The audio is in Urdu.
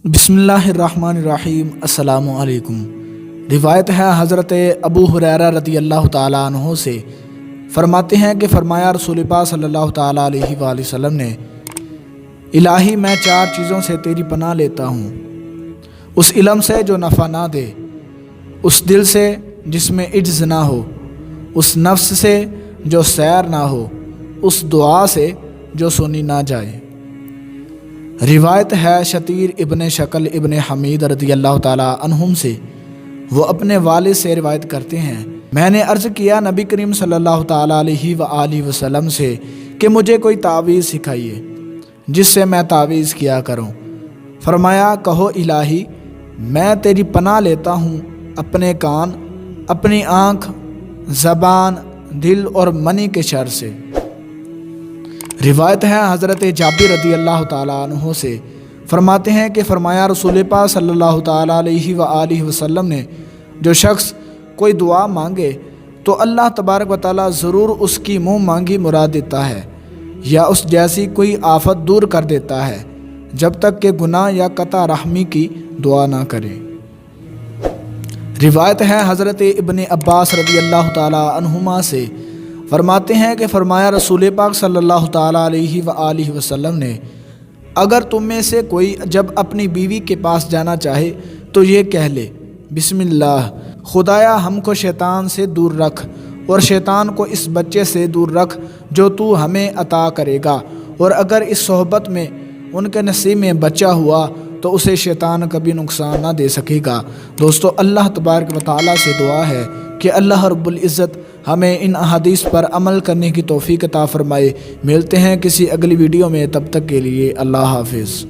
بسم اللہ الرحمن الرحیم۔ السلام علیکم۔ روایت ہے حضرت ابو ہریرہ رضی اللہ تعالیٰ عنہ سے، فرماتے ہیں کہ فرمایا رسول پاک صلی اللہ تعالیٰ علیہ وآلہ وسلم نے، الہی میں 4 چیزوں سے تیری پناہ لیتا ہوں، اس علم سے جو نفع نہ دے، اس دل سے جس میں عجز نہ ہو، اس نفس سے جو سیر نہ ہو، اس دعا سے جو سنی نہ جائے۔ روایت ہے شتیر ابن شکل ابن حمید رضی اللہ تعالیٰ عنہم سے، وہ اپنے والد سے روایت کرتے ہیں، میں نے عرض کیا نبی کریم صلی اللہ تعالیٰ علیہ وآلہ وسلم سے کہ مجھے کوئی تعویذ سکھائیے جس سے میں تعویذ کیا کروں۔ فرمایا، کہو الہی میں تیری پناہ لیتا ہوں اپنے کان، اپنی آنکھ، زبان، دل اور منی کے شر سے۔ روایت ہے حضرت جابر رضی اللہ تعالیٰ عنہ سے، فرماتے ہیں کہ فرمایا رسول پاک صلی اللہ تعالیٰ علیہ وآلہ وسلم نے، جو شخص کوئی دعا مانگے تو اللہ تبارک و تعالیٰ ضرور اس کی منہ مانگی مراد دیتا ہے یا اس جیسی کوئی آفت دور کر دیتا ہے جب تک کہ گناہ یا قطع رحمی کی دعا نہ کرے۔ روایت ہے حضرت ابن عباس رضی اللہ تعالیٰ عنہما سے، فرماتے ہیں کہ فرمایا رسول پاک صلی اللہ تعالیٰ علیہ وآلہ وسلم نے، اگر تم میں سے کوئی جب اپنی بیوی کے پاس جانا چاہے تو یہ کہہ لے، بسم اللہ، خدایا ہم کو شیطان سے دور رکھ اور شیطان کو اس بچے سے دور رکھ جو تو ہمیں عطا کرے گا، اور اگر اس صحبت میں ان کے نصیب میں بچہ ہوا تو اسے شیطان کبھی نقصان نہ دے سکے گا۔ دوستو، اللہ تبارک و تعالیٰ سے دعا ہے کہ اللہ رب العزت ہمیں ان احادیث پر عمل کرنے کی توفیق عطا فرمائے۔ ملتے ہیں کسی اگلی ویڈیو میں، تب تک کے لیے اللہ حافظ۔